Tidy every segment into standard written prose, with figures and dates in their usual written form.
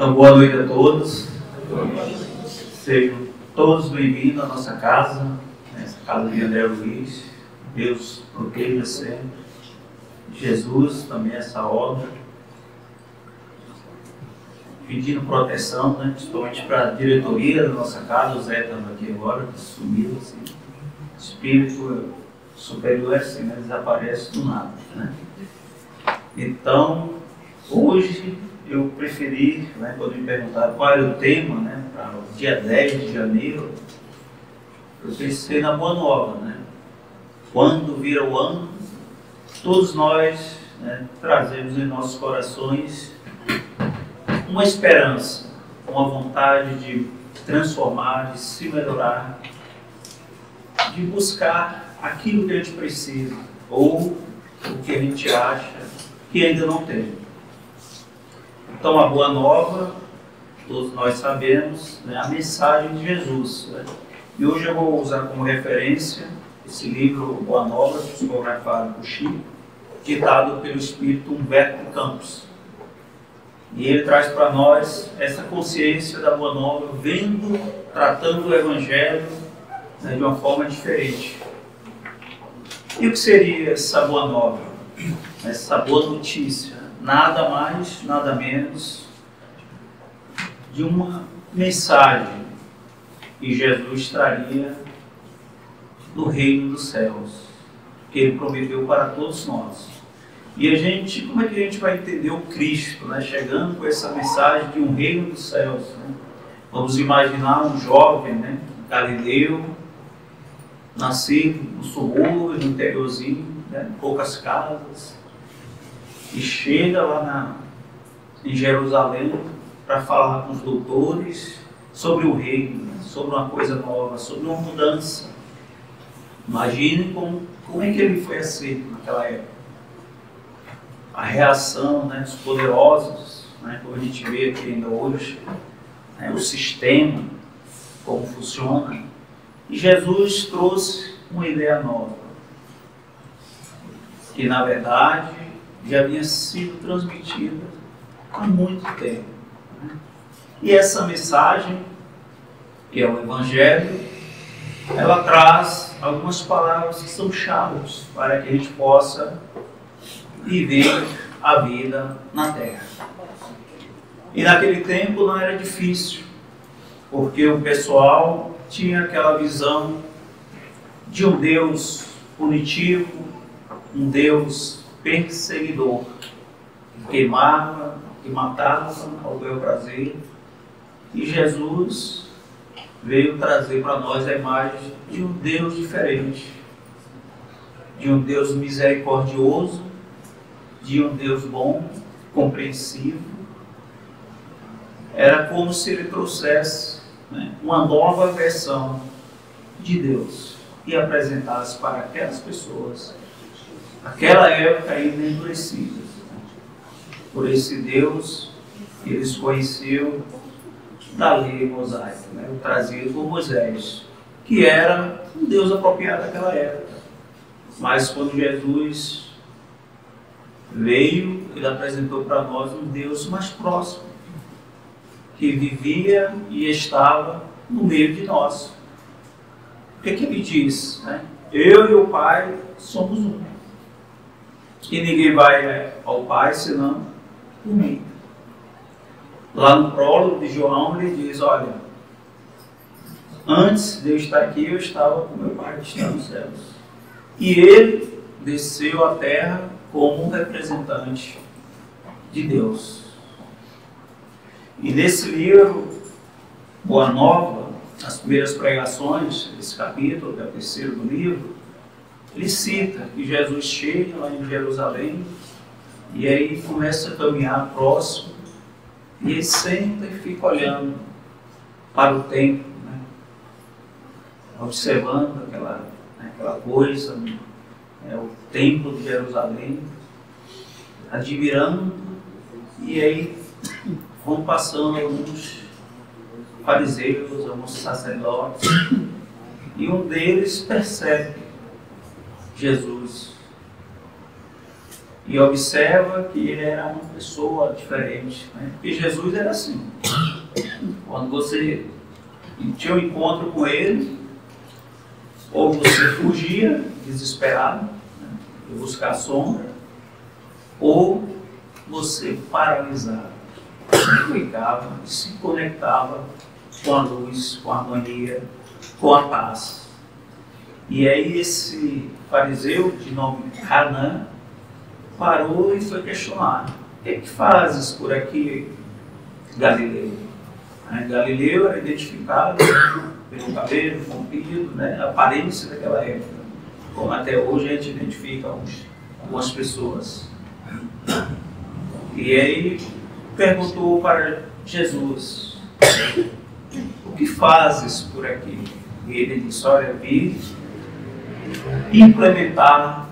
Então, boa noite a todos. Sejam todos bem-vindos à nossa casa, essa casa de André Luiz. Deus proteja sempre. Jesus, também essa obra. Pedindo proteção, né, principalmente para a diretoria da nossa casa. O Zé estava aqui agora, que sumiu assim. Espírito superior assim, né, desaparece do nada, né? Então, hoje eu preferi, né, quando me perguntaram qual era o tema, né, para o dia 10 de janeiro, eu pensei na Boa Nova, né? Quando vira o ano, todos nós, né, trazemos em nossos corações uma esperança, uma vontade de transformar, de se melhorar, de buscar aquilo que a gente precisa ou o que a gente acha que ainda não tem. Então, a Boa Nova, todos nós sabemos, né, a mensagem de Jesus, né? E hoje eu vou usar como referência esse livro Boa Nova, psicografado por Chico, ditado pelo espírito Humberto Campos. E ele traz para nós essa consciência da Boa Nova, tratando o Evangelho, né, de uma forma diferente. E o que seria essa Boa Nova? Essa boa notícia? Nada mais, nada menos de uma mensagem que Jesus traria do reino dos céus, que ele prometeu para todos nós. E a gente, como é que a gente vai entender o Cristo, né, chegando com essa mensagem de um reino dos céus, né? Vamos imaginar um jovem, né, galileu, nascido no subúrbio, no interiorzinho, né, poucas casas, e chega lá em Jerusalém para falar com os doutores sobre o reino, né, sobre uma coisa nova, sobre uma mudança. Imaginem como é que ele foi aceito naquela época. A reação, né, dos poderosos, né, como a gente vê aqui ainda hoje, né, o sistema, como funciona. E Jesus trouxe uma ideia nova, que na verdade já havia sido transmitida há muito tempo. E essa mensagem, que é o Evangelho, ela traz algumas palavras que são chaves para que a gente possa viver a vida na Terra. E naquele tempo não era difícil, porque o pessoal tinha aquela visão de um Deus punitivo, um Deus perseguidor, que queimava, que matava ao bel prazer. E Jesus veio trazer para nós a imagem de um Deus diferente, de um Deus misericordioso, de um Deus bom, compreensivo. Era como se ele trouxesse, né, uma nova versão de Deus e apresentasse para aquelas pessoas, naquela época ainda endurecidas, por esse Deus que eles conheciam da lei mosaica, né, trazido por Moisés, que era um Deus apropriado daquela época. Mas quando Jesus veio, ele apresentou para nós um Deus mais próximo, que vivia e estava no meio de nós. O que ele diz? Né? Eu e o Pai somos um. E ninguém vai ao Pai senão por mim. Lá no prólogo de João ele diz, olha, antes de eu estar aqui eu estava com meu Pai que está nos céus. E ele desceu à terra como um representante de Deus. E nesse livro, Boa Nova, as primeiras pregações, esse capítulo, que é o terceiro do livro, ele cita que Jesus chega lá em Jerusalém e aí começa a caminhar próximo e ele senta e fica olhando para o templo, né? Observando aquela coisa, né? O templo de Jerusalém, admirando, e aí vão passando alguns fariseus, alguns sacerdotes, e um deles percebe Jesus. e observa que ele era uma pessoa diferente, né? Porque Jesus era assim. Quando você tinha um encontro com ele, ou você fugia desesperado, né, para buscar a sombra, ou você paralisava, ficava e se conectava com a luz, com a harmonia, com a paz. E aí esse fariseu de nome Hanã parou e foi questionar: o que fazes por aqui, Galileu? Galileu era identificado pelo cabelo comprido, né, a aparência daquela época, como até hoje a gente identifica algumas pessoas. E aí perguntou para Jesus: o que fazes por aqui? E ele disse: olha, vim implementar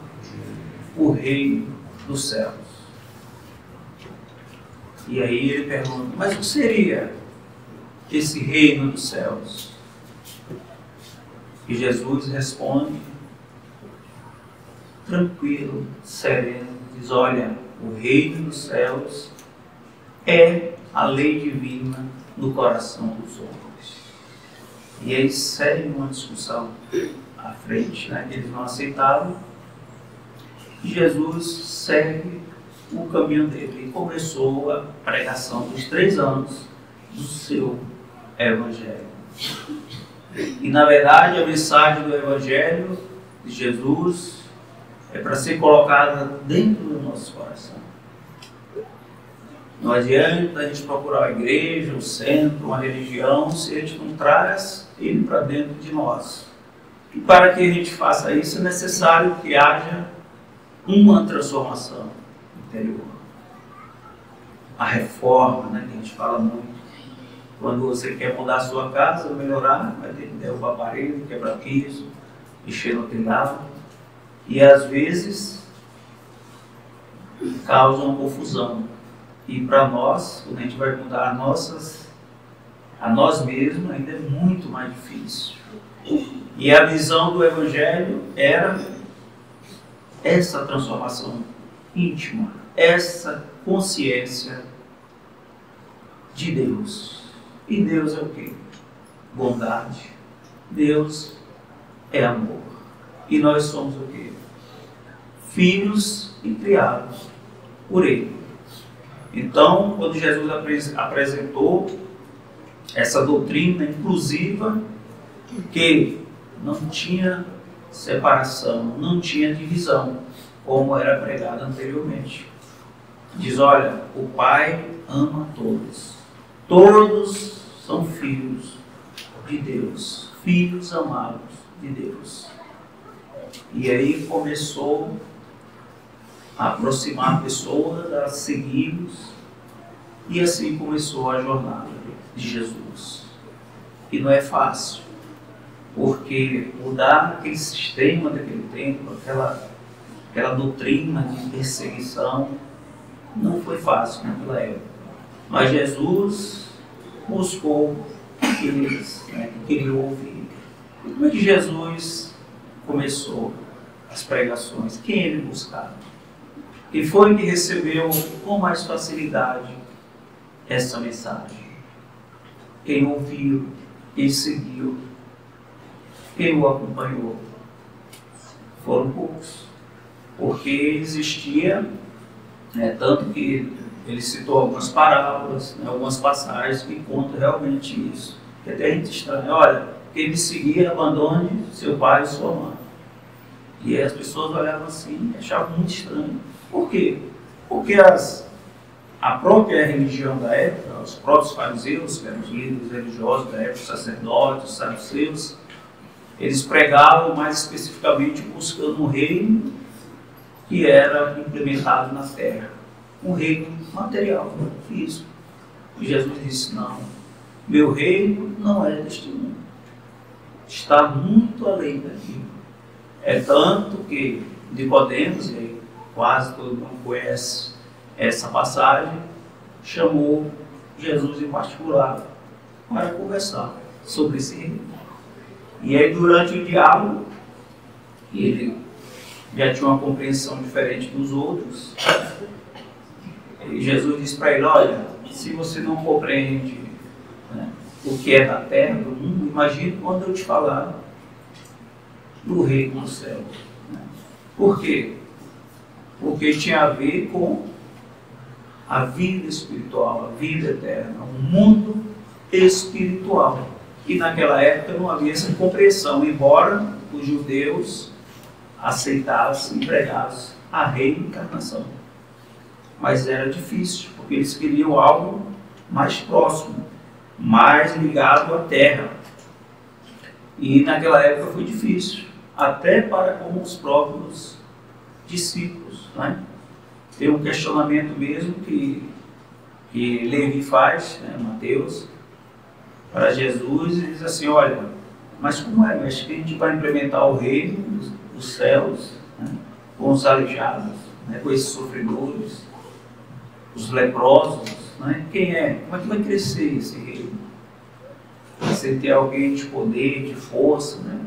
o reino dos céus. E aí ele pergunta: mas o que seria esse reino dos céus? E Jesus responde, tranquilo, sereno, diz: olha, o reino dos céus é a lei divina no coração dos homens. E aí segue uma discussão à frente, né, que eles não aceitavam. E Jesus segue o caminho dele e começou a pregação dos 3 anos do seu Evangelho. E na verdade a mensagem do Evangelho de Jesus é para ser colocada dentro do nosso coração. Não adianta a gente procurar a igreja, o centro, uma religião, se a gente não traz ele para dentro de nós. E para que a gente faça isso é necessário que haja uma transformação interior. A reforma, né, que a gente fala muito. Quando você quer mudar a sua casa, melhorar, vai ter que derrubar a parede, quebrar piso, mexer no telhado. E às vezes causa uma confusão. E para nós, quando a gente vai mudar a nós mesmos, ainda é muito mais difícil. E a visão do Evangelho era essa transformação íntima, essa consciência de Deus. E Deus é o quê? Bondade. Deus é amor. E nós somos o quê? Filhos e criados por Ele. Então, quando Jesus apresentou essa doutrina inclusiva, que não tinha separação, não tinha divisão, como era pregado anteriormente. Diz: olha, o Pai ama todos. Todos são filhos de Deus, filhos amados de Deus. E aí começou a aproximar pessoas, a segui-los, e assim começou a jornada de Jesus. E não é fácil, porque mudar aquele sistema daquele tempo, aquela doutrina de perseguição, não foi fácil naquela época. Mas Jesus buscou aqueles, né, que queriam ouvir. E como é que Jesus começou as pregações? Quem ele buscava? E foi que recebeu com mais facilidade essa mensagem. Quem ouviu, quem seguiu, quem o acompanhou, foram poucos. Porque existia, né, tanto que ele citou algumas parábolas, né, algumas passagens que contam realmente isso. Que até a gente estranha: olha, quem me seguir, abandone seu pai e sua mãe. E as pessoas olhavam assim e achavam muito estranho. Por quê? Porque a própria religião da época, os próprios fariseus, que eram os líderes religiosos da época, os sacerdotes, os saduceus, eles pregavam mais especificamente buscando um reino que era implementado na terra. Um reino material, físico. E Jesus disse: não, meu reino não é deste mundo. Está muito além daqui. É tanto que Nicodemos, e aí quase todo mundo conhece essa passagem, chamou Jesus em particular para conversar sobre esse reino. E aí, durante o diálogo, ele já tinha uma compreensão diferente dos outros. E Jesus disse para ele: olha, se você não compreende, né, o que é da terra, do mundo, imagine quando eu te falar do reino do céu. Né? Por quê? Porque tinha a ver com a vida espiritual, a vida eterna, um mundo espiritual. E naquela época não havia essa compreensão, embora os judeus aceitassem e pregassem a reencarnação. Mas era difícil, porque eles queriam algo mais próximo, mais ligado à terra. E naquela época foi difícil, até para com os próprios discípulos. Né? Tem um questionamento mesmo que Levi faz, né, Mateus, para Jesus, e diz assim: olha, mas como é, mestre, que a gente vai implementar o reino dos céus, né, com os aleijados, né, com esses sofredores, os leprosos, né? Quem é? Como é que vai crescer esse reino? Você ter alguém de poder, de força, né?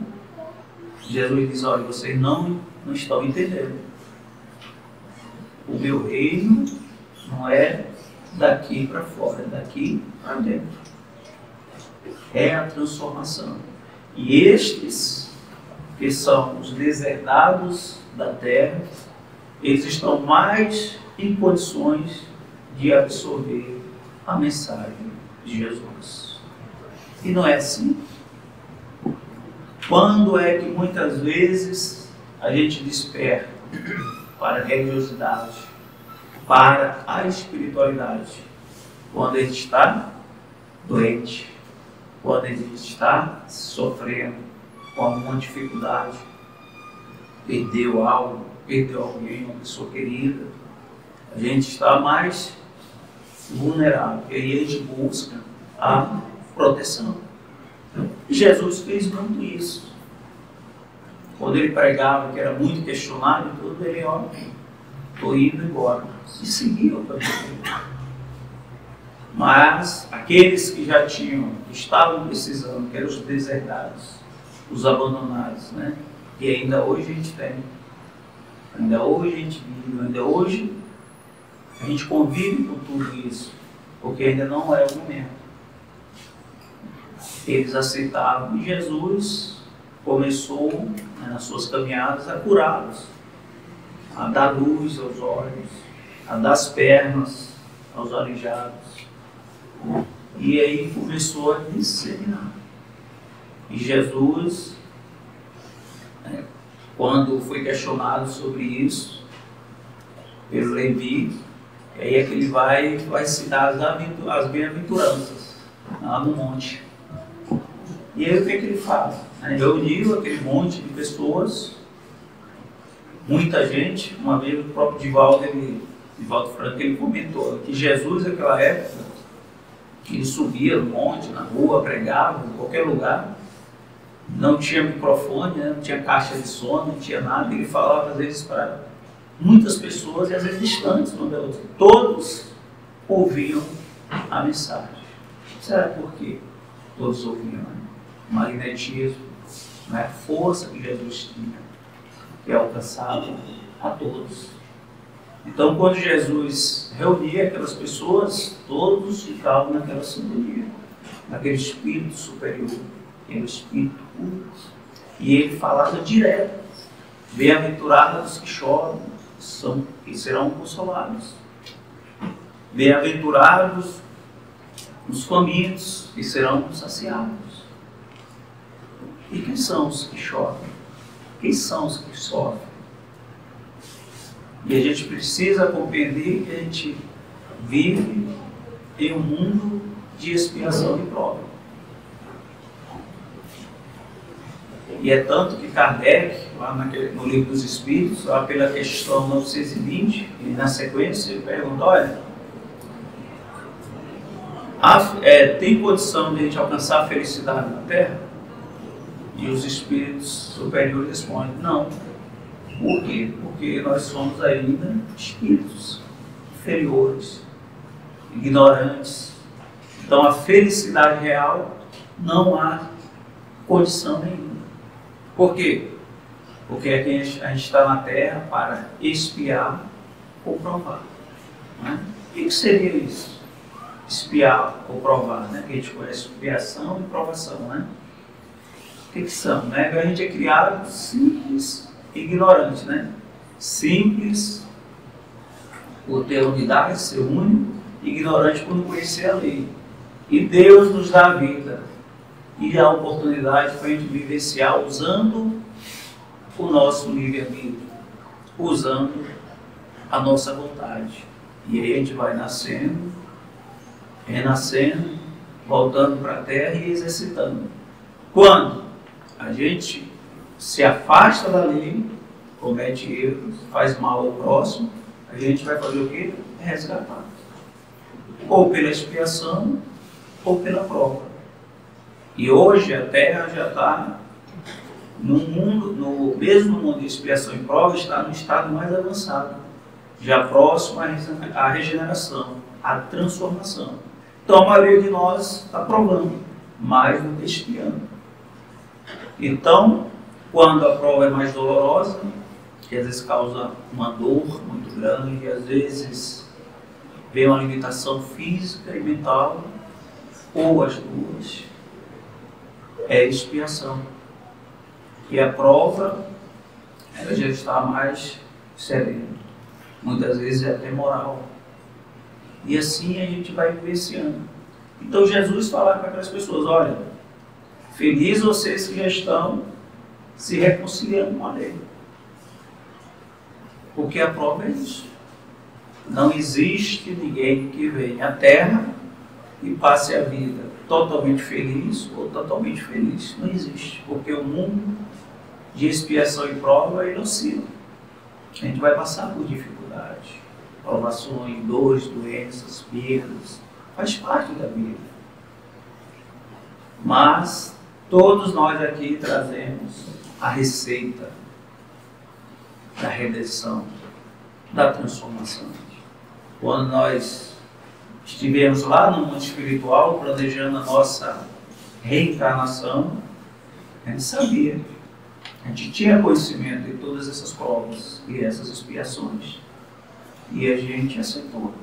Jesus diz: olha, vocês não estão entendendo. O meu reino não é daqui para fora, é daqui para dentro. É a transformação. E estes, que são os deserdados da terra, eles estão mais em condições de absorver a mensagem de Jesus. E não é assim? Quando é que muitas vezes a gente desperta para a religiosidade, para a espiritualidade? Quando a gente está doente, quando a gente está sofrendo com alguma dificuldade, perdeu algo, perdeu alguém, uma pessoa querida, a gente está mais vulnerável, e aí a gente busca a proteção. Jesus fez muito isso. Quando ele pregava, que era muito questionado, tudo, ele, ó, estou indo embora, e seguiu também. Mas aqueles que já estavam precisando, que eram os deserdados, os abandonados, né? E ainda hoje a gente tem, ainda hoje a gente vive, ainda hoje a gente convive com tudo isso, porque ainda não é o momento. Eles aceitaram, e Jesus começou, né, nas suas caminhadas, a curá-los, a dar luz aos olhos, a dar as pernas aos aleijados. E aí começou a disseminar. E Jesus, quando foi questionado sobre isso pelo Levi, aí é que ele vai citar as bem-aventuranças lá no monte. E aí o que é que ele fala? Reuniu aquele monte de pessoas, muita gente. Uma vez o próprio Divaldo Franco, ele comentou que Jesus naquela época, ele subia no monte, na rua, pregava, em qualquer lugar, não tinha microfone, né? Não tinha caixa de som, não tinha nada. Ele falava às vezes para muitas pessoas, e às vezes distantes uma da outra. Todos ouviam a mensagem. Será por quê? Todos ouviam, né? O magnetismo, né? A força que Jesus tinha, que alcançava a todos. Então, quando Jesus reunia aquelas pessoas, todos ficavam naquela sintonia, naquele espírito superior, aquele espírito puro. E ele falava direto: bem-aventurados os que choram, que serão consolados. Bem-aventurados os famintos, que serão saciados. E quem são os que choram? Quem são os que sofrem? E a gente precisa compreender que a gente vive em um mundo de expiação e prova. E é tanto que Kardec, lá no Livro dos Espíritos, lá pela questão 920, e na sequência, ele pergunta: olha, tem condição de a gente alcançar a felicidade na Terra? E os espíritos superiores respondem: não. Por quê? Porque nós somos ainda espíritos inferiores, ignorantes. Então a felicidade real não há condição nenhuma. Por quê? Porque aqui a gente está na terra para expiar ou provar. Né? O que seria isso? Expiar ou provar, né? Que a gente conhece expiação e provação, né? O que são? Né? A gente é criado simples e ignorante, né? Simples por ter unidade, ser único, ignorante por não conhecer a lei. E Deus nos dá a vida e a oportunidade para a gente vivenciar usando o nosso livre-arbítrio, usando a nossa vontade. E aí a gente vai nascendo, renascendo, voltando para a terra e exercitando. Quando a gente se afasta da lei, comete erros, faz mal ao próximo, a gente vai fazer o quê? Resgatar. Ou pela expiação, ou pela prova. E hoje a terra já está no mesmo mundo de expiação e prova, está no estado mais avançado, já próximo à regeneração, à transformação. Então a maioria de nós está provando, mais do que expiando. Então, quando a prova é mais dolorosa, que às vezes causa uma dor muito grande, e às vezes vem uma limitação física e mental, ou as duas, é expiação. E a prova, ela já está mais serena, muitas vezes é até moral. E assim a gente vai vivenciando. Então Jesus falava para aquelas pessoas, olha, felizes vocês que já estão se reconciliando com a lei. Porque a prova é isso. Não existe ninguém que venha à terra e passe a vida totalmente feliz ou totalmente feliz. Não existe. Porque o mundo de expiação e prova, ele oscila. A gente vai passar por dificuldade, provações, dores, doenças, perdas. Faz parte da vida. Mas todos nós aqui trazemos a receita da redenção, da transformação. Quando nós estivemos lá no mundo espiritual, planejando a nossa reencarnação, a gente sabia, a gente tinha conhecimento de todas essas provas e essas expiações. E a gente aceitou.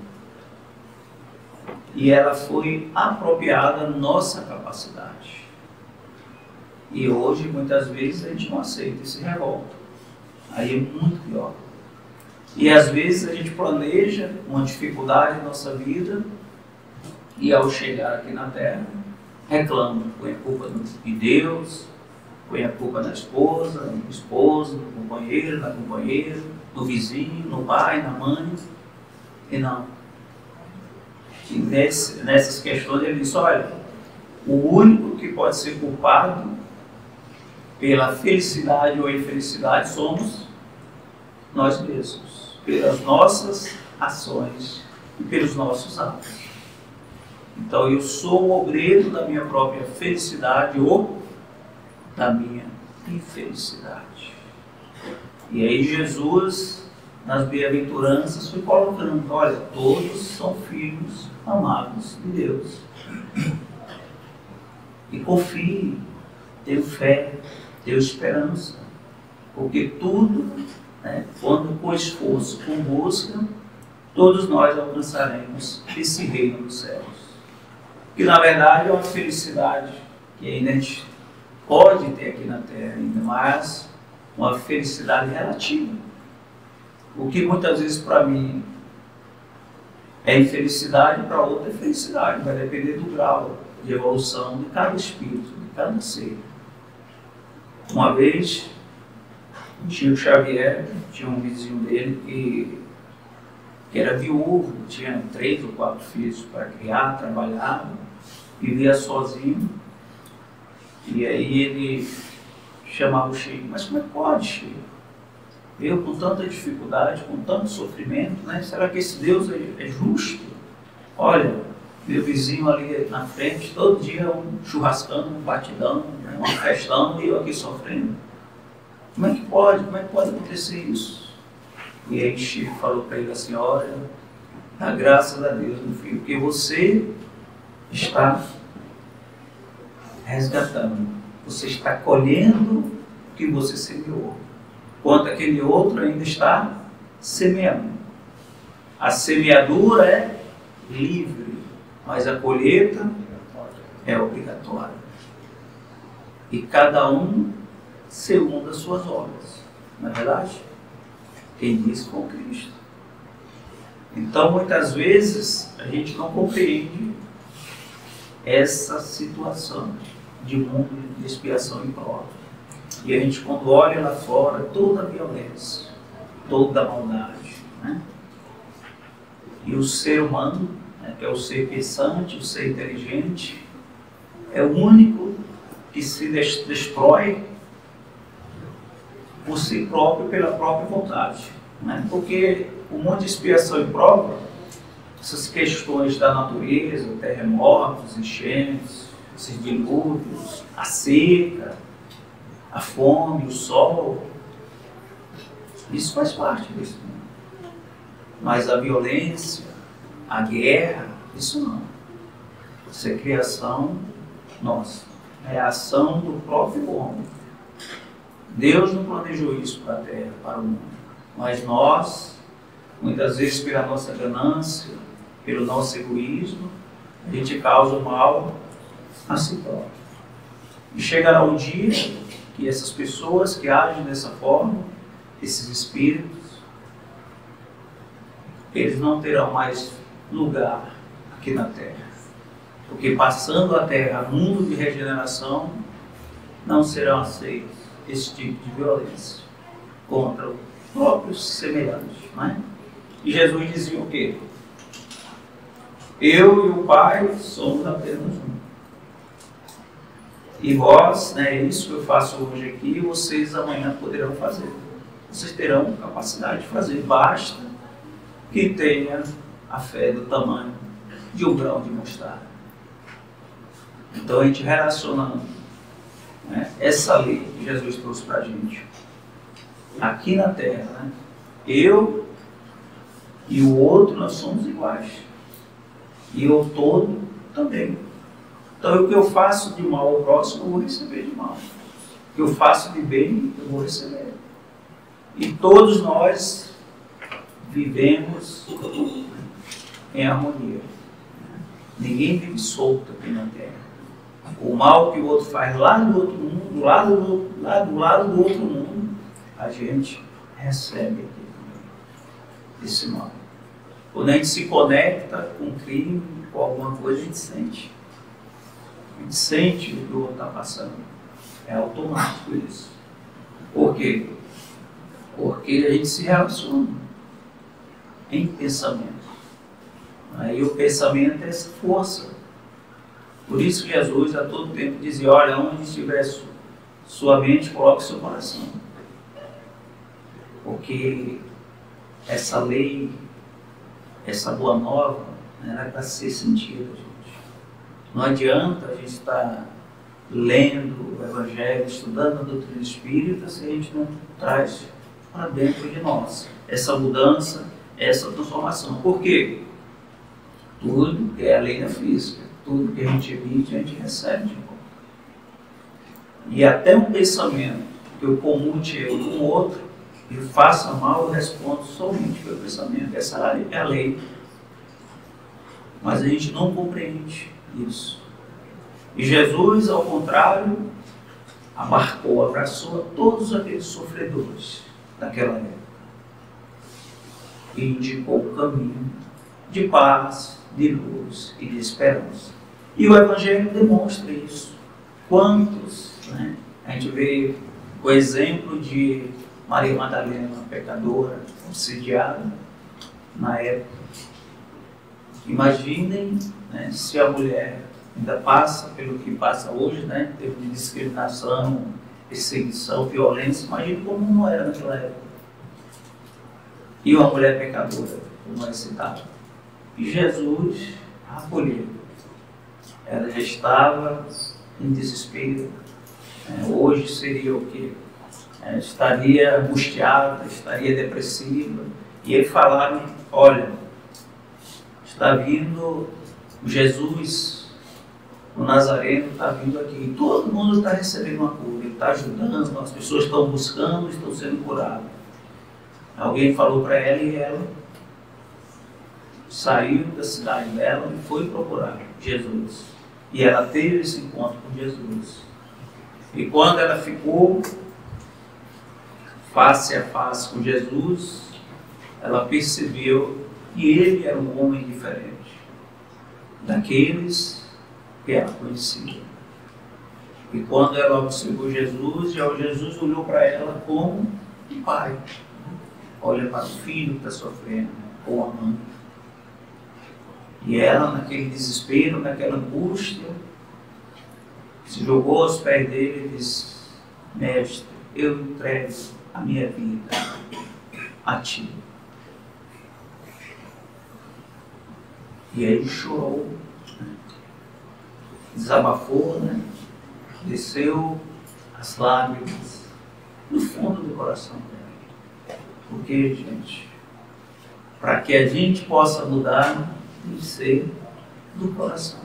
E ela foi apropriada à nossa capacidade. E hoje, muitas vezes, a gente não aceita e se revolta. Aí é muito pior. E às vezes a gente planeja uma dificuldade na nossa vida e ao chegar aqui na Terra, reclama, põe a culpa de Deus, põe a culpa na esposa, no esposo, no companheiro, na companheira, no vizinho, no pai, na mãe. E não. E nessas questões ele diz, olha, o único que pode ser culpado pela felicidade ou infelicidade somos nós mesmos, pelas nossas ações e pelos nossos atos. Então eu sou o obreiro da minha própria felicidade ou da minha infelicidade. E aí Jesus, nas bem-aventuranças, foi colocando, olha, todos são filhos amados de Deus. E confie, tenha fé, tenha esperança, porque tudo, né, quando com esforço, com busca, todos nós alcançaremos esse reino dos céus. Que na verdade é uma felicidade que ainda a gente pode ter aqui na Terra, ainda mais uma felicidade relativa. O que muitas vezes para mim é infelicidade, para outro é felicidade, vai depender do grau de evolução de cada espírito, de cada ser. Uma vez, o Chico Xavier tinha um vizinho dele que era viúvo, tinha 3 ou 4 filhos para criar, trabalhava, vivia sozinho. E aí ele chamava o Chico, mas como é que pode, Chico? Eu com tanta dificuldade, com tanto sofrimento, né? Será que esse Deus é justo? Olha, meu vizinho ali na frente, todo dia um churrascando, um batidão, né? Uma festão, e eu aqui sofrendo. Como é que pode? Como é que pode acontecer isso? E aí Chico falou para ele assim, olha, dá graças a Deus, meu filho, porque você está resgatando, você está colhendo o que você semeou. enquanto aquele outro ainda está semeando. A semeadura é livre, mas a colheita é obrigatória. E cada um segundo as suas obras, não é verdade? Quem diz com Cristo. Então, muitas vezes, a gente não compreende essa situação de mundo de expiação e prova. E a gente, quando olha lá fora, toda a violência, toda a maldade, né? E o ser humano, né, que é o ser pensante, o ser inteligente, é o único que se destrói por si próprio, pela própria vontade, né? Porque o mundo de expiação e prova, essas questões da natureza, terremotos, enchentes, esses dilúvios, a seca, a fome, o sol, isso faz parte desse mundo. Mas a violência, a guerra, isso não. Isso é criação nossa, é a ação do próprio homem. Deus não planejou isso para a terra, para o mundo. Mas nós, muitas vezes pela nossa ganância, pelo nosso egoísmo, a gente causa o mal a si próprio. E chegará um dia que essas pessoas que agem dessa forma, esses espíritos, eles não terão mais lugar aqui na terra. Porque passando a terra, mundo de regeneração, não serão aceitos esse tipo de violência contra os próprios semelhantes, né? E Jesus dizia o quê? Eu e o Pai somos apenas um. E vós, né, é isso que eu faço hoje aqui, vocês amanhã poderão fazer. Vocês terão capacidade de fazer. Basta que tenha a fé do tamanho de um grão de mostarda. Então a gente relacionando, né, essa lei que Jesus trouxe para a gente aqui na terra, né, eu e o outro nós somos iguais. E eu todo também. Então o que eu faço de mal ao próximo, eu vou receber de mal. O que eu faço de bem, eu vou receber. E todos nós vivemos em harmonia. Ninguém vive solto aqui na terra. O mal que o outro faz lá do outro mundo, do lado do outro mundo, a gente recebe aqui também esse mal. Quando a gente se conecta com o crime, com alguma coisa, a gente sente. A gente sente o que o outro está passando. É automático isso. Por quê? Porque a gente se relaciona em pensamento. Aí o pensamento é essa força. Por isso que Jesus a todo tempo dizia, olha, onde estiver sua mente, coloque seu coração. Porque essa lei, essa boa nova, era para ser sentida, gente. Não adianta a gente estar lendo o Evangelho, estudando a doutrina espírita, se a gente não traz para dentro de nós essa mudança, essa transformação. Por quê? Tudo que é a lei da física, tudo que a gente emite, a gente recebe de volta. E até um pensamento que eu comute eu com o outro e faça mal, eu respondo somente pelo pensamento. Essa é a lei. Mas a gente não compreende isso. E Jesus, ao contrário, abarcou, abraçou todos aqueles sofredores daquela época e indicou o caminho de paz, de luz e de esperança. E o Evangelho demonstra isso. Quantos, né? A gente vê o exemplo de Maria Madalena, uma pecadora, obsidiada na época. Imaginem, né, se a mulher ainda passa pelo que passa hoje, né, em termos de discriminação, perseguição, violência, imagine como não era naquela época. E uma mulher pecadora, como é citado. E Jesus a acolheu. Ela já estava em desespero. Hoje seria o quê? Estaria angustiada, estaria depressiva. E eles falaram, olha, está vindo Jesus, o Nazareno está vindo aqui. Todo mundo está recebendo uma cura. Ele está ajudando, as pessoas estão buscando, estão sendo curadas. Alguém falou para ela e ela saiu da cidade dela e foi procurar Jesus. E ela teve esse encontro com Jesus. E quando ela ficou face a face com Jesus, ela percebeu que ele era um homem diferente daqueles que ela conhecia. E quando ela observou Jesus, Jesus olhou para ela como um pai. Olha para o filho que está sofrendo, ou a mãe. E ela, naquele desespero, naquela angústia, se jogou aos pés dele e disse: Mestre, eu entrego a minha vida a ti. E aí chorou, desabafou, desceu as lágrimas no fundo do coração dela. Porque, gente, para que a gente possa mudar, tem que ser do coração.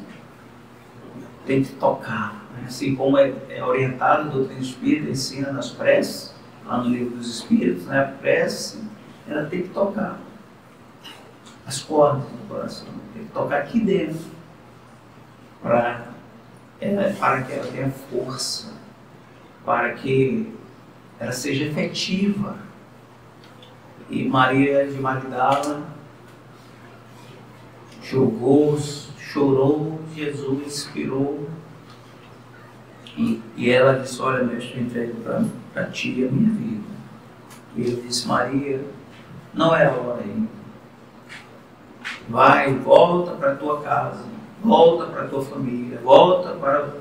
Tem que tocar. Assim como é orientado a doutrina espírita, ensina nas preces, lá no livro dos Espíritos, a prece, ela tem que tocar as cordas do coração, tem que tocar aqui dentro, para que ela tenha força, para que ela seja efetiva. E Maria de Magdala chorou, Jesus inspirou, e ela disse: olha, mestre, eu entrego para ti a minha vida. E ele disse: Maria, não é a hora ainda. Vai, volta para a tua casa, volta para a tua família, volta para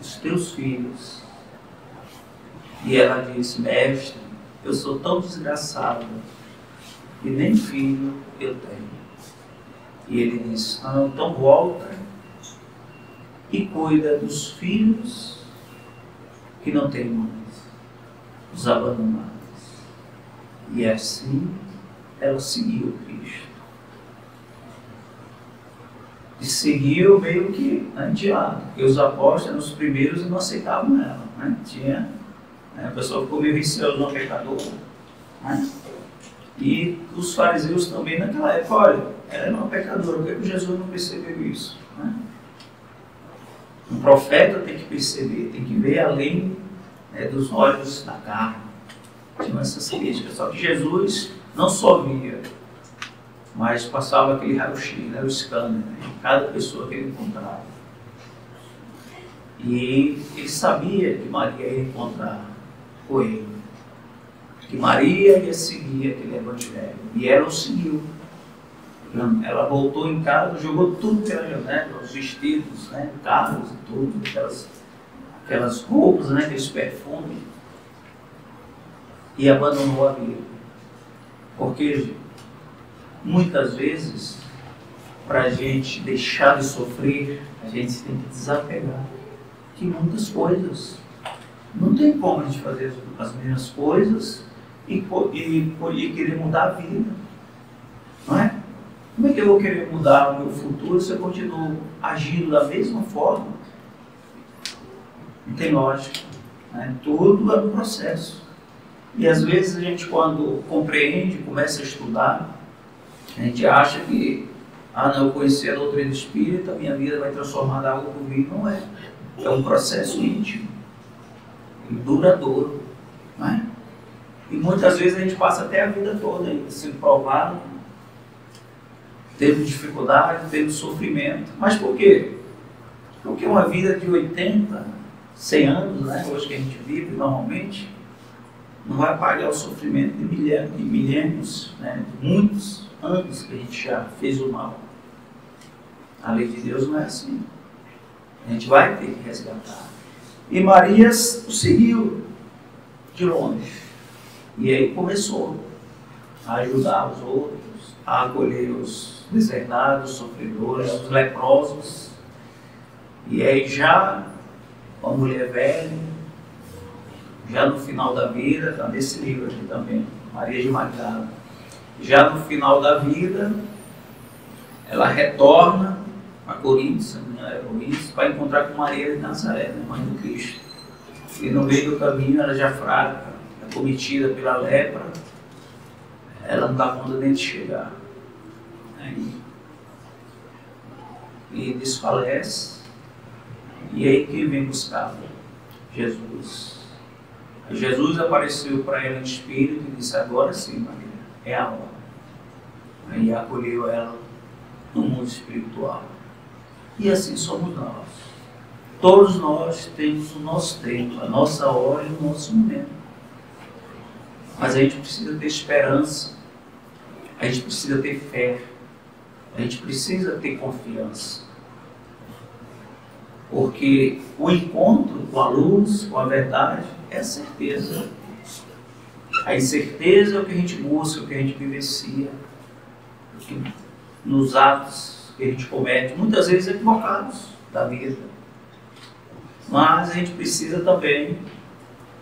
os teus filhos. E ela disse: mestre, eu sou tão desgraçada e nem filho eu tenho. E ele disse: não, então volta e cuida dos filhos que não têm mães, os abandonados. E assim ela seguiu Cristo. E seguiu meio que de lado, porque os apóstolos eram os primeiros e não aceitavam ela. Tinha, a pessoa ficou meio receosa, não pecador. E os fariseus também naquela época: olha, ela era uma pecadora, por que Jesus não percebeu isso? Um profeta tem que perceber, tem que ver além dos olhos da carne. Tinha essas críticas, só que Jesus não só via, mas passava aquele raio-x, o scanner, em cada pessoa que ele encontrava. E ele sabia que Maria ia encontrar com ele, que Maria ia seguir aquele evangelho, e ela o seguiu. Ela voltou em casa, jogou tudo pela janela, os vestidos, carros e tudo, aquelas roupas, aqueles perfumes, e abandonou a vida. Porque muitas vezes, para a gente deixar de sofrer, a gente tem que desapegar de muitas coisas. Não tem como a gente fazer as mesmas coisas e querer mudar a vida, não é? Como é que eu vou querer mudar o meu futuro se eu continuo agindo da mesma forma? Não tem lógica. Tudo é um processo. E às vezes a gente, quando compreende, começa a estudar, a gente acha que, não, eu conheci a doutrina espírita, minha vida vai transformar da água para o vinho. Não é. É um processo íntimo e duradouro. E muitas vezes a gente passa até a vida toda ainda sendo provado, tendo dificuldade, tendo sofrimento. Mas por quê? Porque uma vida de 80, 100 anos, hoje que a gente vive normalmente, não vai pagar o sofrimento de milênios, de muitos anos que a gente já fez o mal. A lei de Deus não é assim. A gente vai ter que resgatar. E Maria o seguiu de longe. E aí começou a ajudar os outros, a acolher os deserdados, os sofredores, os leprosos. E aí já uma mulher velha, já no final da vida, está nesse livro aqui também, Maria de Magdala, já no final da vida, ela retorna a Coríntios, para encontrar com Maria de Nazaré, mãe do Cristo. E no meio do caminho ela já fraca, acometida pela lepra, ela não dá conta nem de chegar. E desfalece. E aí quem vem buscar? Jesus. E Jesus apareceu para ela em espírito e disse: agora sim, Maria, é a hora. E acolheu ela no mundo espiritual. E assim somos nós. Todos nós temos o nosso tempo, a nossa hora e o nosso momento. Mas a gente precisa ter esperança, a gente precisa ter fé, a gente precisa ter confiança. Porque o encontro com a luz, com a verdade, é a certeza. A incerteza é o que a gente busca, o que a gente vivencia, nos atos que a gente comete, muitas vezes equivocados da vida. Mas a gente precisa também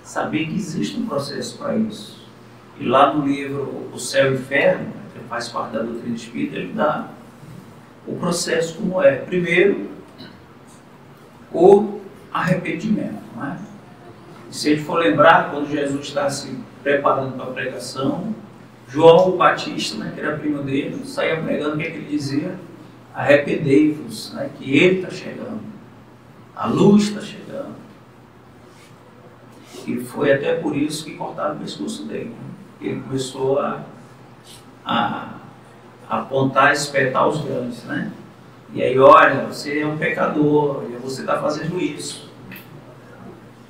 saber que existe um processo para isso. E lá no livro O Céu e o Inferno, que faz parte da doutrina espírita, ele dá o processo como é. Primeiro, o arrependimento. Não é? E se a gente for lembrar, quando Jesus está se preparando para a pregação, João Batista, né, que era primo dele, saía pregando, o que é que ele dizia? Arrependei-vos, né, que ele está chegando, a luz está chegando. E foi até por isso que cortaram o pescoço dele. Né? Ele começou a apontar, espetar os grandes, né? E aí, olha, você é um pecador, você está fazendo isso.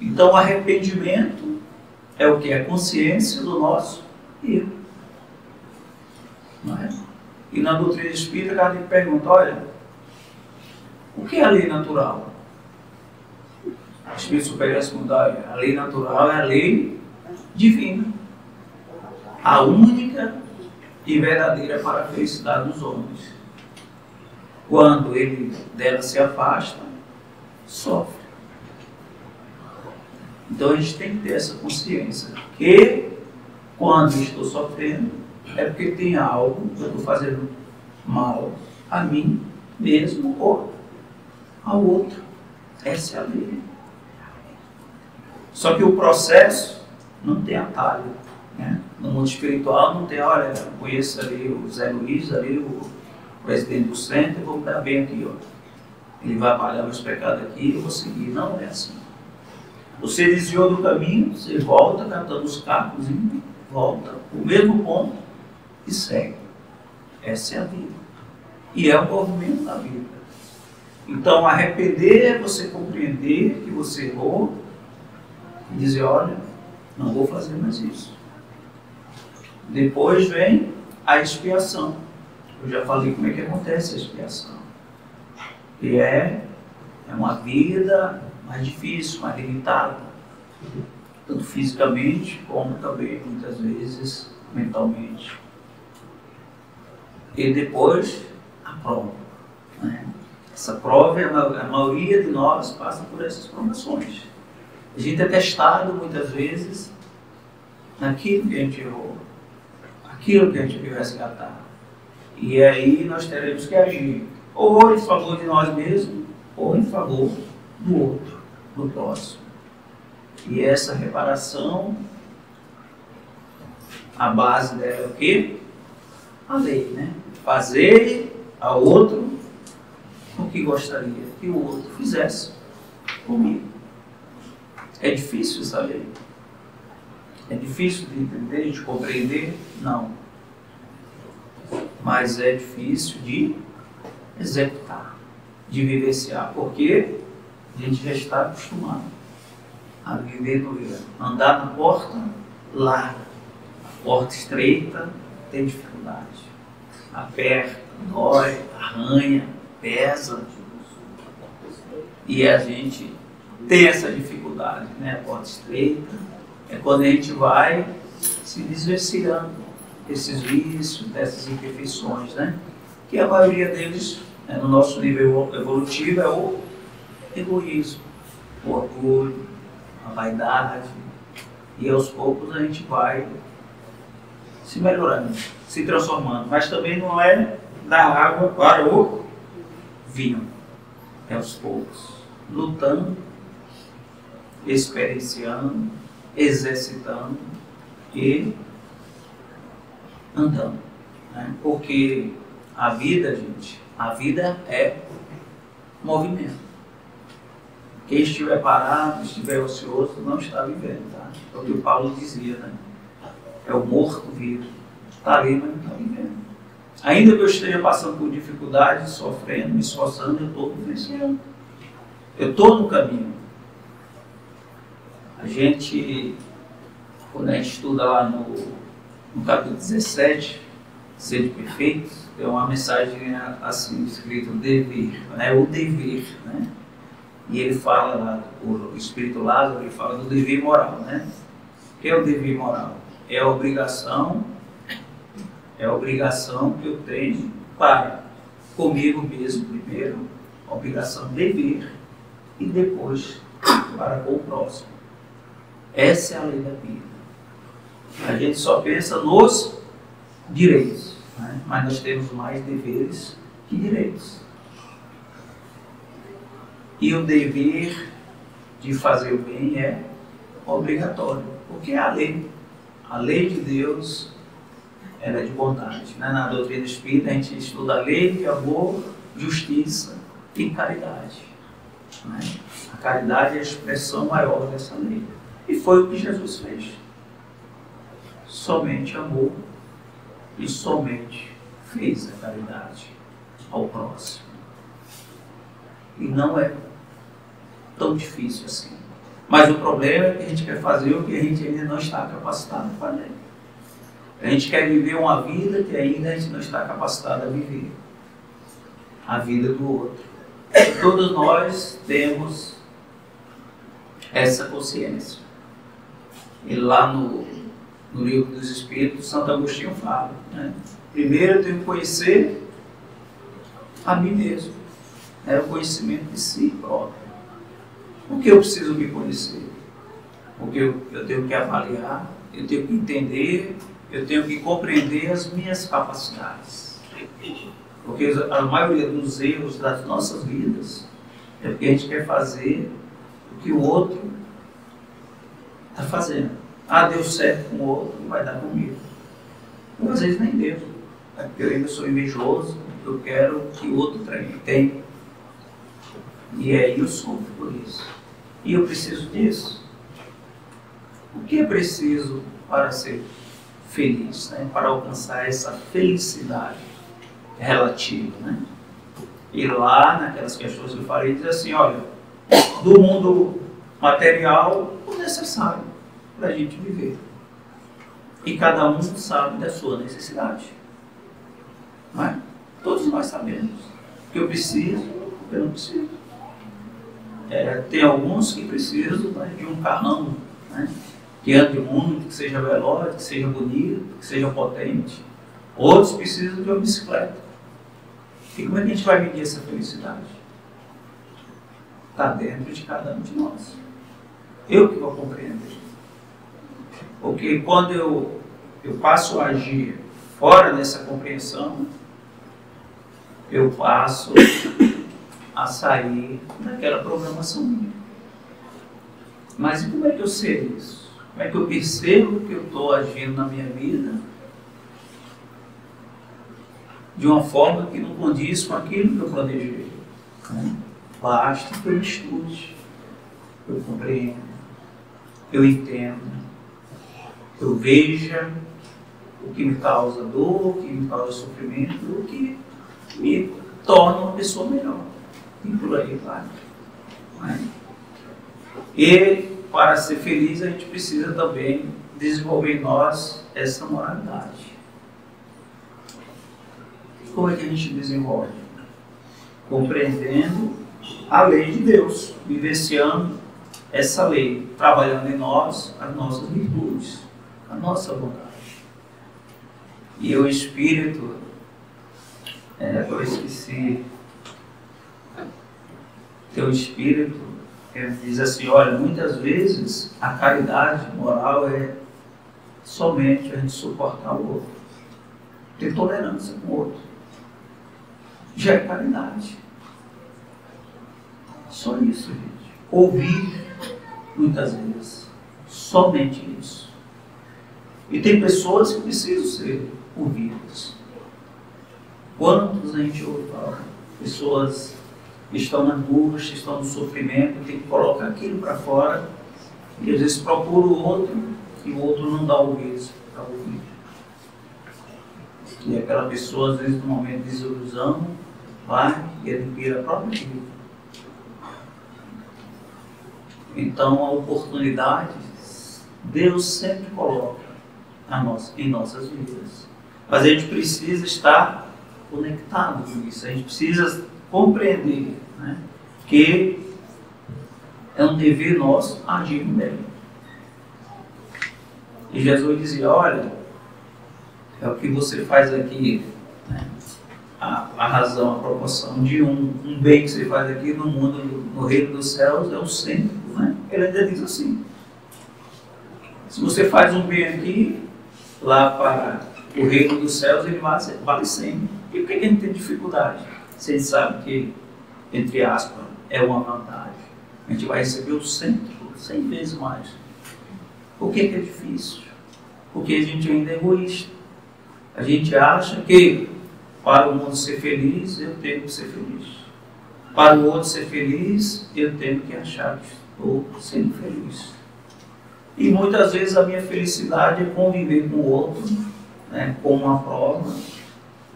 Então, o arrependimento é o que? A consciência do nosso erro. Não é? E na doutrina espírita, Kardec pergunta: olha, o que é a lei natural? O Espírito Superior responde: a lei natural é a lei divina, a única e verdadeira para a felicidade dos homens. Quando ele dela se afasta, sofre. Então a gente tem que ter essa consciência que quando estou sofrendo é porque tem algo que eu estou fazendo mal a mim mesmo ou ao outro. Essa é a lei. Só que o processo não tem atalho. Né? No mundo espiritual não tem, olha, eu conheço ali o Zé Luiz, ali o presidente do centro, eu vou me dar bem aqui, ó. Ele vai apagar meus pecados aqui, eu vou seguir. Não é assim. Você desviou do caminho, você volta catando os cacos, volta o mesmo ponto e segue. Essa é a vida. E é o movimento da vida. Então, arrepender é você compreender que você errou e dizer: olha, não vou fazer mais isso. Depois vem a expiação. Eu já falei como é que acontece a expiação. E é uma vida mais difícil, mais limitada. Tanto fisicamente, como também, muitas vezes, mentalmente. E depois, a prova. Né? Essa prova, a maioria de nós passa por essas provações. A gente é testado, muitas vezes, naquilo que a gente errou. Aquilo que a gente veio resgatar. E aí nós teremos que agir, ou em favor de nós mesmos, ou em favor do outro, do próximo. E essa reparação, a base dela é o quê? A lei, né? Fazer ao outro o que gostaria que o outro fizesse comigo. É difícil essa lei? É difícil de entender, de compreender? Não. Mas é difícil de executar, de vivenciar, porque a gente já está acostumado a viver no erro. Andar na porta larga, a porta estreita tem dificuldade, aperta, dói, arranha, pesa, e a gente tem essa dificuldade, né? A porta estreita é quando a gente vai se desvencilhando desses vícios, dessas imperfeições, né? Que a maioria deles, né, no nosso nível evolutivo, é o egoísmo, o orgulho, a vaidade, e aos poucos a gente vai se melhorando, se transformando, mas também não é da água para o vinho, é aos poucos, lutando experienciando, exercitando e andando. Né? Porque a vida, gente, a vida é movimento. Quem estiver parado, estiver ocioso, não está vivendo, tá? É o que o Paulo dizia, né? É o morto vivo. Está ali, mas não está vivendo. Ainda que eu esteja passando por dificuldades, sofrendo, me esforçando, eu estou vivenciando. Eu estou no caminho. A gente, quando a gente estuda lá no capítulo 17, Sede Perfeitos, tem uma mensagem assim escrita, o dever, né? O dever, né? E ele fala lá, o Espírito Lázaro, ele fala do dever moral, né? O que é o dever moral? É a obrigação que eu tenho para comigo mesmo primeiro, a obrigação de dever, e depois para com o próximo. Essa é a lei da vida. A gente só pensa nos direitos, né? Mas nós temos mais deveres que direitos. E o dever de fazer o bem é obrigatório, porque é a lei. A lei de Deus, ela é de bondade. Né? Na doutrina espírita a gente estuda a lei de amor, justiça e caridade. Né? A caridade é a expressão maior dessa lei. E foi o que Jesus fez. Somente amor e somente fez a caridade ao próximo. E não é tão difícil assim. Mas o problema é que a gente quer fazer o que a gente ainda não está capacitado a fazer. A gente quer viver uma vida que ainda a gente não está capacitado a viver. A vida do outro. E todos nós temos essa consciência. E lá no Livro dos Espíritos, Santo Agostinho fala, né? Primeiro eu tenho que conhecer a mim mesmo. É o conhecimento de si próprio. O que eu preciso me conhecer? O que eu tenho que avaliar, eu tenho que entender, eu tenho que compreender as minhas capacidades. Porque a maioria dos erros das nossas vidas é porque a gente quer fazer o que o outro está fazendo. Ah, deu certo com o outro, não vai dar comigo. Ou às vezes nem deu. É porque eu ainda sou invejoso, eu quero que o outro tenha. E aí eu sofro por isso. E eu preciso disso. O que é preciso para ser feliz, né? Para alcançar essa felicidade relativa, né? E lá, naquelas questões que eu falei, diz assim, olha, do mundo material, o necessário para a gente viver. E cada um sabe da sua necessidade. Não é? Todos nós sabemos que eu preciso, que eu não preciso. Tem alguns que precisam, né, de um carrão, né, que ande muito, que seja veloz, que seja bonito, que seja potente. Outros precisam de uma bicicleta. E como é que a gente vai medir essa felicidade? Está dentro de cada um de nós. Eu que vou compreender. Porque quando eu passo a agir fora dessa compreensão, eu passo a sair daquela programação minha. Mas e como é que eu sei isso? Como é que eu percebo que eu estou agindo na minha vida de uma forma que não condiz com aquilo que eu planejei? Basta que eu estude, eu compreenda, eu entenda, eu veja o que me causa dor, o que me causa sofrimento, o que me torna uma pessoa melhor. E por aí vai. E para ser feliz a gente precisa também desenvolver em nós essa moralidade. Como é que a gente desenvolve? Compreendendo a lei de Deus, vivenciando essa lei, trabalhando em nós as nossas virtudes, a nossa bondade. E o Espírito, eu esqueci, teu Espírito diz assim, olha, muitas vezes a caridade moral é somente a gente suportar o outro, ter tolerância com o outro. Já é caridade. Só isso, gente. Ouvir, muitas vezes. Somente isso. E tem pessoas que precisam ser ouvidas. Quantos a gente ouve falar? Pessoas que estão na angústia, estão no sofrimento, tem que colocar aquilo para fora, e às vezes procura o outro, e o outro não dá ouvidos para ouvir. E aquela pessoa, às vezes, no momento de desilusão, vai e adquire a própria vida. Então, a oportunidade, Deus sempre coloca em nossas vidas. Mas a gente precisa estar conectado com isso. A gente precisa compreender, né, que é um dever nosso agir bem. E Jesus dizia, olha, é o que você faz aqui, né? A razão, a proporção de um bem que você faz aqui no mundo, no reino dos céus, é o centro, né? Ele ainda diz assim, se você faz um bem aqui, lá para o reino dos céus, ele vale 100. E por que a gente tem dificuldade? Se a gente sabe que, entre aspas, é uma vantagem. A gente vai receber o centro 100 vezes mais. Por que é difícil? Porque a gente ainda é egoísta. A gente acha que para o mundo ser feliz, eu tenho que ser feliz. Para o outro ser feliz, eu tenho que achar que estou sendo feliz. E muitas vezes a minha felicidade é conviver com o outro, né, com uma prova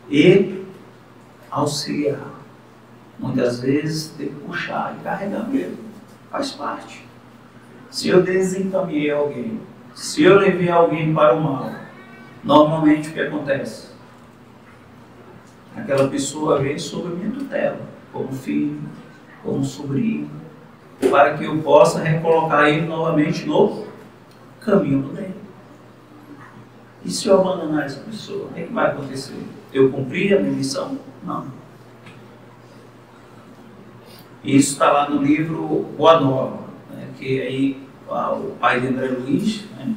e auxiliar. Muitas vezes tem que puxar e carregar mesmo. Faz parte. Se eu desencaminhei alguém, se eu levei alguém para o mal, normalmente o que acontece? Aquela pessoa vem sob a minha tutela, como filho, como sobrinho, para que eu possa recolocar ele novamente no caminho do bem. E se eu abandonar essa pessoa, o que vai acontecer? Eu cumpri a minha missão? Não. Isso está lá no livro Boa Nova, né, que aí o pai de André Luiz, né,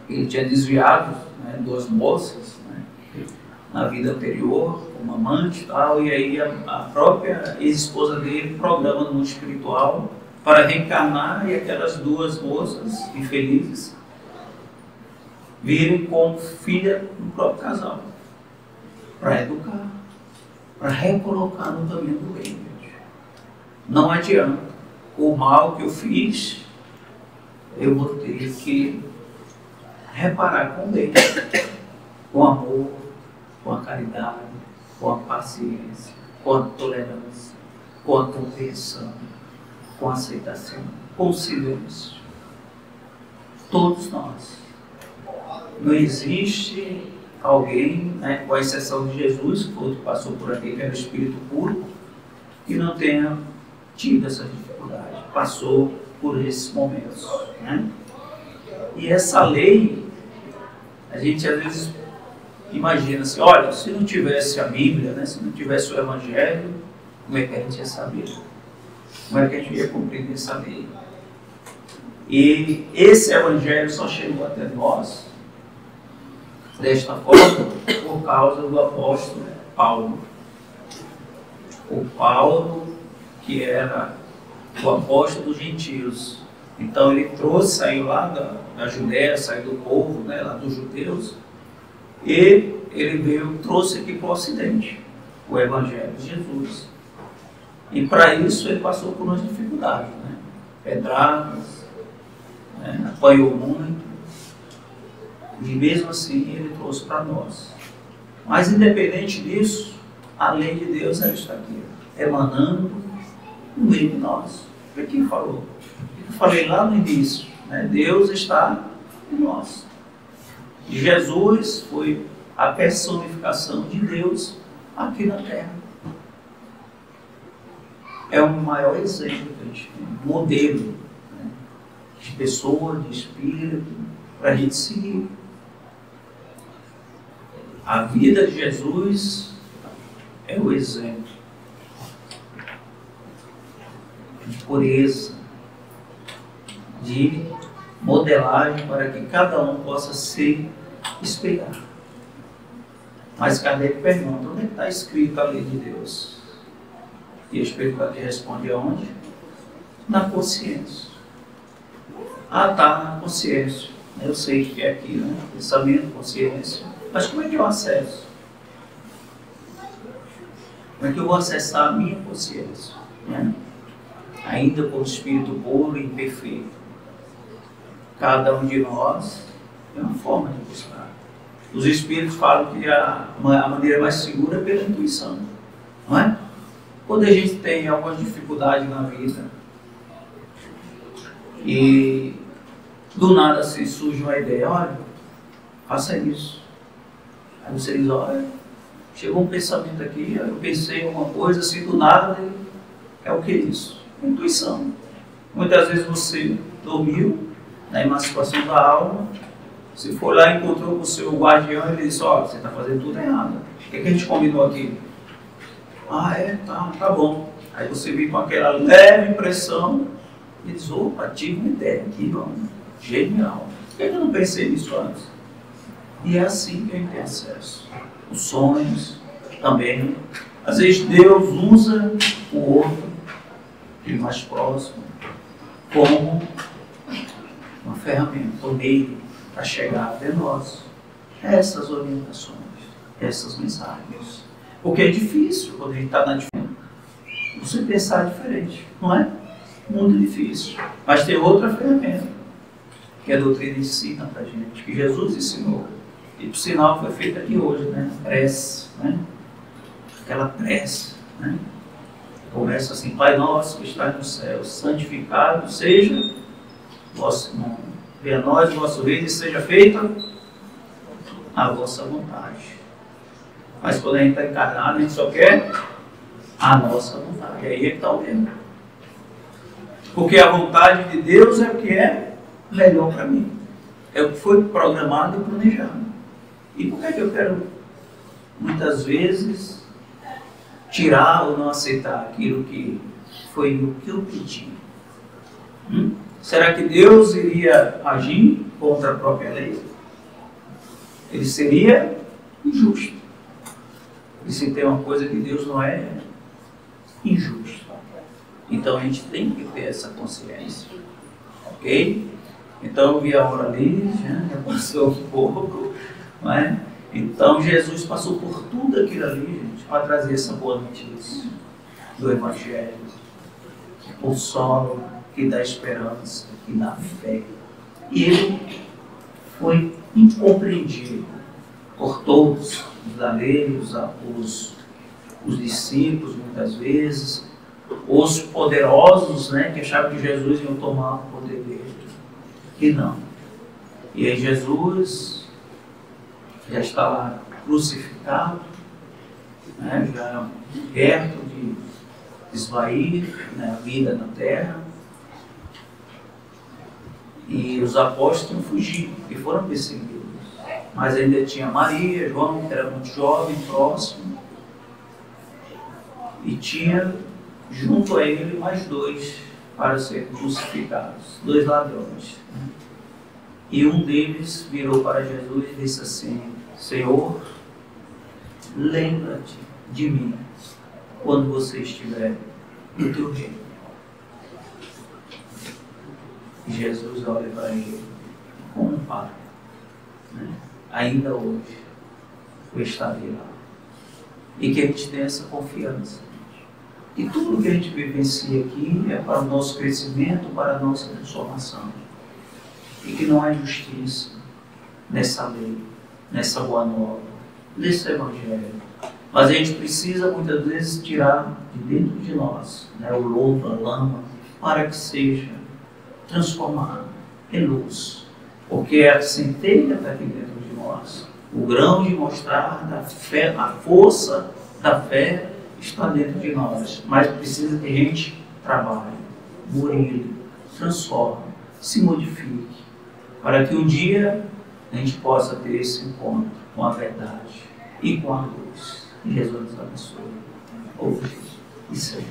ele tinha desviado, né, 2 moças, né, na vida anterior, como amante e tal, e aí a própria ex-esposa dele programa no mundo espiritual para reencarnar e aquelas 2 moças infelizes virem como filha do próprio casal, para educar, para recolocar no caminho do bem. Não adianta. O mal que eu fiz, eu vou ter que reparar com o bem, com amor, com a caridade, com a paciência, com a tolerância, com a compreensão, com a aceitação, com o silêncio. Todos nós. Não existe alguém, né, com a exceção de Jesus, que foi o que passou por aqui, que era o Espírito puro, que não tenha tido essa dificuldade, passou por esses momentos, né? E essa lei, a gente às vezes imagina assim, olha, se não tivesse a Bíblia, né, se não tivesse o Evangelho, como é que a gente ia saber? Como é que a gente ia compreender essa lei? E esse Evangelho só chegou até nós desta forma por causa do apóstolo Paulo. O Paulo, que era o apóstolo dos gentios. Então ele saiu lá da Judéia, saiu do povo, né, lá dos judeus, e ele trouxe aqui para o Ocidente o Evangelho de Jesus. E para isso ele passou por umas dificuldades, né? Pedradas, né? Apanhou muito, e mesmo assim ele trouxe para nós. Mas independente disso, a lei de Deus ela está aqui, emanando no meio de nós. Foi quem falou. Eu falei lá no início, né? Deus está em nós. E Jesus foi a personificação de Deus aqui na Terra. É o maior exemplo que a gente tem, modelo, né, de pessoa, de espírito, para a gente seguir. A vida de Jesus é o exemplo de pureza, de modelagem para que cada um possa se espelhar. Mas Kardec pergunta, onde é que está escrito a lei de Deus? E a espiritualidade responde aonde? Na consciência. Ah, tá, na consciência. Eu sei que é aqui, né? Pensamento, consciência. Mas como é que eu acesso? Como é que eu vou acessar a minha consciência? Né? Ainda como espírito puro e imperfeito. Cada um de nós tem uma forma de buscar. Os espíritos falam que a maneira mais segura é pela intuição. Não é? Quando a gente tem alguma dificuldade na vida e do nada se surge uma ideia, olha, faça isso. Aí você diz, olha, chegou um pensamento aqui, eu pensei em alguma coisa, assim do nada, é o que é isso? Intuição. Muitas vezes você dormiu na emancipação da alma, se for lá e encontrou com o seu guardião, ele disse, olha, você está fazendo tudo errado. O que a gente combinou aqui? Ah, tá bom. Aí você vem com aquela leve impressão e diz, opa, tive uma ideia aqui, vamos, genial. Por que eu não pensei nisso antes? E é assim que a gente tem acesso. Os sonhos também. Às vezes Deus usa o outro, aquele mais próximo, como uma ferramenta, um meio para chegar até nós. Essas orientações, essas mensagens. Porque é difícil quando a gente está na diferença. Você pensar diferente, não é? Muito difícil. Mas tem outra ferramenta, que a doutrina ensina para a gente, que Jesus ensinou. E por sinal foi feita aqui hoje, né? Prece, né? Aquela prece, né? Começa assim, Pai nosso que está no céu, santificado seja o vosso nome. Venha a nós o vosso reino e seja feita a vossa vontade. Mas quando a gente está encarnado, a gente só quer a nossa vontade. E aí é que está o erro. Porque a vontade de Deus é o que é melhor para mim. É o que foi programado e planejado. E por que eu quero, muitas vezes, tirar ou não aceitar aquilo que foi o que eu pedi? Será que Deus iria agir contra a própria lei? Ele seria injusto. E se tem uma coisa que Deus não é, injusto. Então a gente tem que ter essa consciência. Ok? Então eu vi a hora ali, já passou um pouco. Não é? Então Jesus passou por tudo aquilo ali, gente, para trazer essa boa notícia do Evangelho. O solo que dá esperança, que dá fé. E ele foi incompreendido por todos, os da lei, os discípulos, muitas vezes, os poderosos, né, que achavam que Jesus ia tomar o poder dele. E não. E aí Jesus já está lá crucificado, né, já perto de esvair, né, a vida na terra. E os apóstolos tinham fugido e foram perseguidos. Mas ainda tinha Maria, João, que era muito jovem, próximo. E tinha junto a ele mais dois para serem crucificados, 2 ladrões. E um deles virou para Jesus e disse assim: Senhor, lembra-te de mim quando você estiver no teu reino. E Jesus olha para ele como um pai, né? Ainda hoje eu estarei lá. E que a gente tenha essa confiança. E tudo que a gente vivencia aqui é para o nosso crescimento, para a nossa transformação. E que não há injustiça nessa lei, nessa boa nova, nesse Evangelho. Mas a gente precisa muitas vezes tirar de dentro de nós, né, o lodo, a lama, para que seja transformado em luz. Porque a centelha está aqui dentro de nós. O grão de mostrar da fé, a força da fé está dentro de nós. Mas precisa que a gente trabalhe, burilhe, transforme, se modifique, para que um dia a gente possa ter esse encontro com a verdade e com a luz. E Jesus nos abençoe hoje e sempre.